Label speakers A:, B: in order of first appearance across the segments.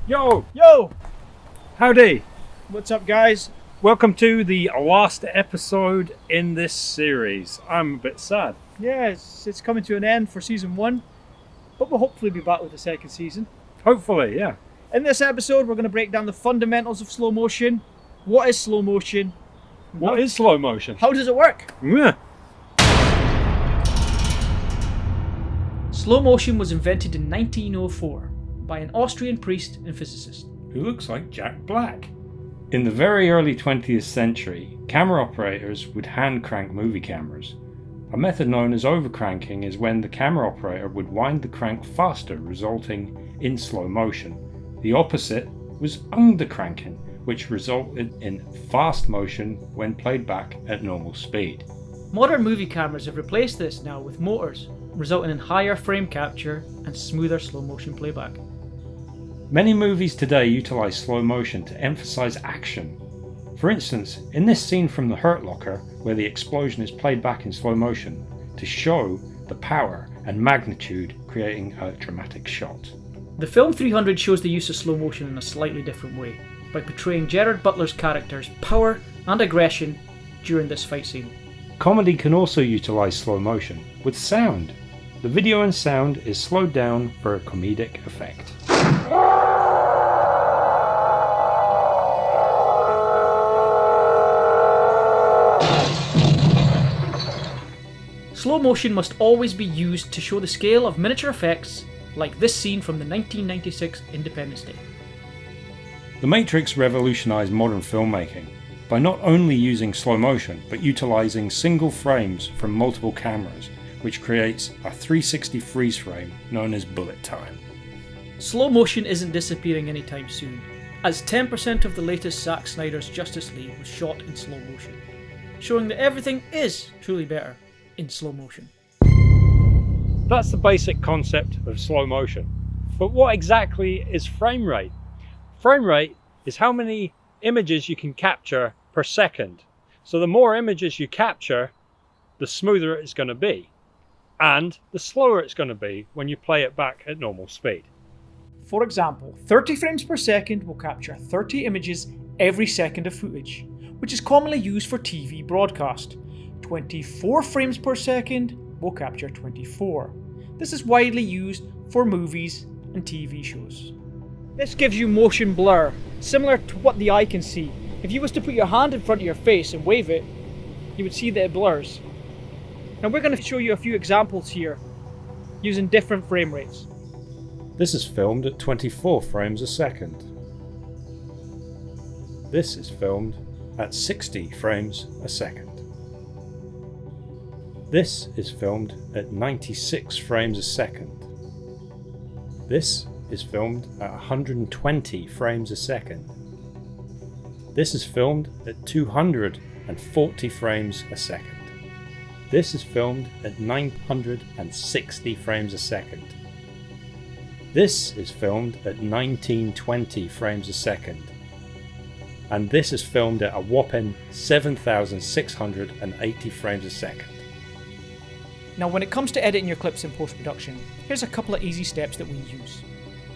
A: Yo!
B: Yo!
A: Howdy!
B: What's up, guys?
A: Welcome to the last episode in this series. I'm a bit sad.
B: Yeah, it's coming to an end for season 1, but we'll hopefully be back with the second season.
A: Hopefully, yeah.
B: In this episode, we're going to break down the fundamentals of slow motion. What is slow motion?
A: What is slow motion?
B: How does it work?
A: Yeah.
B: Slow motion was invented in 1904 by an Austrian priest and physicist.
A: Who looks like Jack Black. In the very early 20th century, camera operators would hand crank movie cameras. A method known as overcranking is when the camera operator would wind the crank faster, resulting in slow motion. The opposite was undercranking, which resulted in fast motion when played back at normal speed.
B: Modern movie cameras have replaced this now with motors, resulting in higher frame capture and smoother slow motion playback.
A: Many movies today utilize slow motion to emphasize action. For instance, in this scene from The Hurt Locker, where the explosion is played back in slow motion to show the power and magnitude, creating a dramatic shot.
B: The film 300 shows the use of slow motion in a slightly different way, by portraying Gerard Butler's character's power and aggression during this fight scene.
A: Comedy can also utilize slow motion with sound. The video and sound is slowed down for a comedic effect.
B: Slow motion must always be used to show the scale of miniature effects, like this scene from the 1996 Independence Day.
A: The Matrix revolutionized modern filmmaking by not only using slow motion, but utilizing single frames from multiple cameras, which creates a 360 freeze frame known as bullet time.
B: Slow motion isn't disappearing anytime soon, as 10% of the latest Zack Snyder's Justice League was shot in slow motion, showing that everything is truly better in slow motion.
A: That's the basic concept of slow motion. But what exactly is frame rate? Frame rate is how many images you can capture per second. So the more images you capture, the smoother it's going to be, and the slower it's going to be when you play it back at normal speed.
B: For example, 30 frames per second will capture 30 images every second of footage, which is commonly used for TV broadcast. 24 frames per second will capture 24. This is widely used for movies and TV shows. This gives you motion blur, similar to what the eye can see. If you was to put your hand in front of your face and wave it, you would see that it blurs. Now we're going to show you a few examples here, using different frame rates.
A: This is filmed at 24 frames a second. This is filmed at 60 frames a second. This is filmed at 96 frames a second. This is filmed at 120 frames a second. This is filmed at 240 frames a second. This is filmed at 960 frames a second. This is filmed at 1920 frames a second. And this is filmed at a whopping 7,680 frames a second.
B: Now when it comes to editing your clips in post-production, here's a couple of easy steps that we use.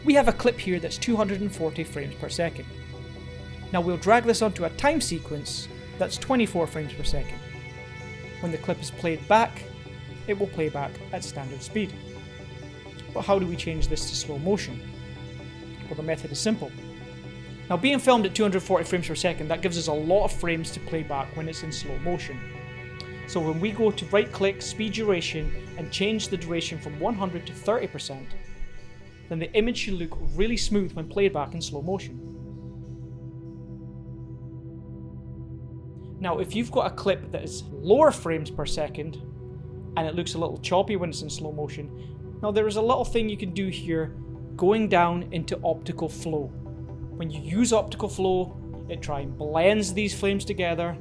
B: We have a clip here that's 240 frames per second. Now we'll drag this onto a time sequence that's 24 frames per second. When the clip is played back, it will play back at standard speed. But how do we change this to slow motion? Well, the method is simple. Now being filmed at 240 frames per second, that gives us a lot of frames to play back when it's in slow motion. So when we go to right click speed duration and change the duration from 100 to 30%, then the image should look really smooth when played back in slow motion. Now if you've got a clip that is lower frames per second and it looks a little choppy when it's in slow motion, now there is a little thing you can do here, going down into optical flow. When you use optical flow, it tries and blends these frames together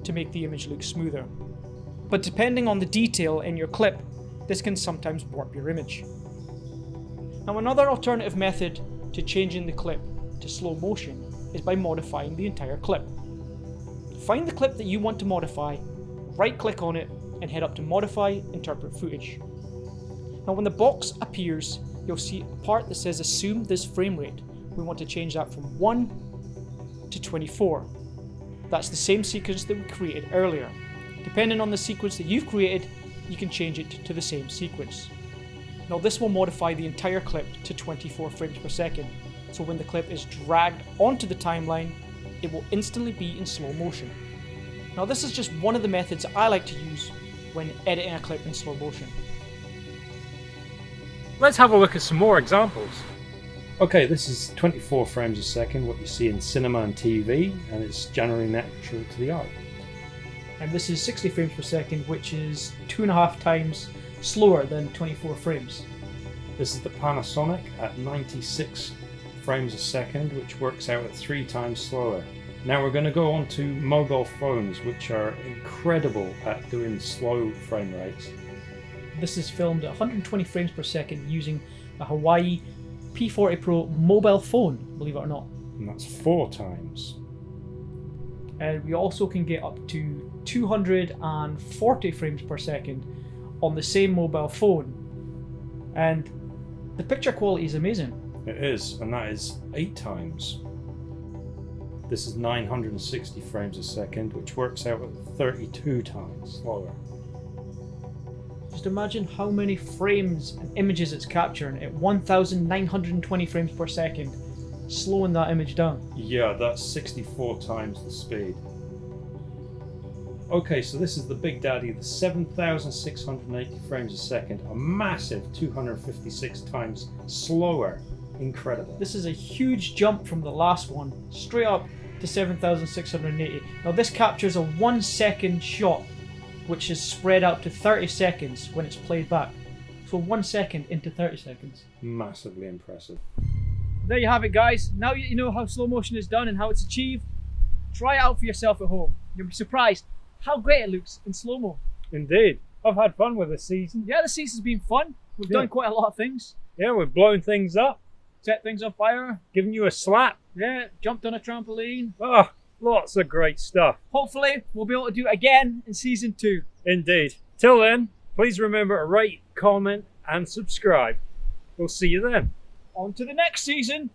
B: to make the image look smoother. But depending on the detail in your clip, this can sometimes warp your image. Now another alternative method to changing the clip to slow motion is by modifying the entire clip. Find the clip that you want to modify, right click on it and head up to Modify, Interpret Footage. Now when the box appears, you'll see a part that says Assume this frame rate, we want to change that from 1 to 24. That's the same sequence that we created earlier. Depending on the sequence that you've created, you can change it to the same sequence. Now this will modify the entire clip to 24 frames per second, so when the clip is dragged onto the timeline, it will instantly be in slow motion. Now this is just one of the methods I like to use when editing a clip in slow motion.
A: Let's have a look at some more examples. Okay, this is 24 frames a second, what you see in cinema and TV, and it's generally natural to the eye.
B: And this is 60 frames per second, which is 2.5 times slower than 24 frames.
A: This is the Panasonic at 96 frames a second, which works out at 3 times slower. Now we're going to go on to mobile phones, which are incredible at doing slow frame rates.
B: This is filmed at 120 frames per second using a Hawaii P40 Pro mobile phone, believe it or not.
A: And that's 4 times.
B: And we also can get up to 240 frames per second on the same mobile phone. And the picture quality is amazing.
A: It is, and that is 8 times. This is 960 frames a second, which works out at 32 times slower.
B: Just imagine how many frames and images it's capturing at 1920 frames per second, slowing that image down.
A: Yeah, that's 64 times the speed. Okay, so this is the Big Daddy, the 7680 frames a second, a massive 256 times slower. Incredible.
B: This is a huge jump from the last one, straight up to 7680. Now this captures a 1 second shot, which is spread out to 30 seconds when it's played back. So 1 second into 30 seconds.
A: Massively impressive.
B: There you have it, guys. Now you know how slow motion is done and how it's achieved. Try it out for yourself at home. You'll be surprised how great it looks in slow-mo.
A: Indeed. I've had fun with this season.
B: Yeah, the season's been fun. We've done quite a lot of things.
A: Yeah, we've blown things up.
B: Set things on fire.
A: Giving you a slap.
B: Yeah, jumped on a trampoline.
A: Oh, lots of great stuff.
B: Hopefully, we'll be able to do it again in season 2.
A: Indeed. Till then, please remember to rate, comment, and subscribe. We'll see you then.
B: On to the next season.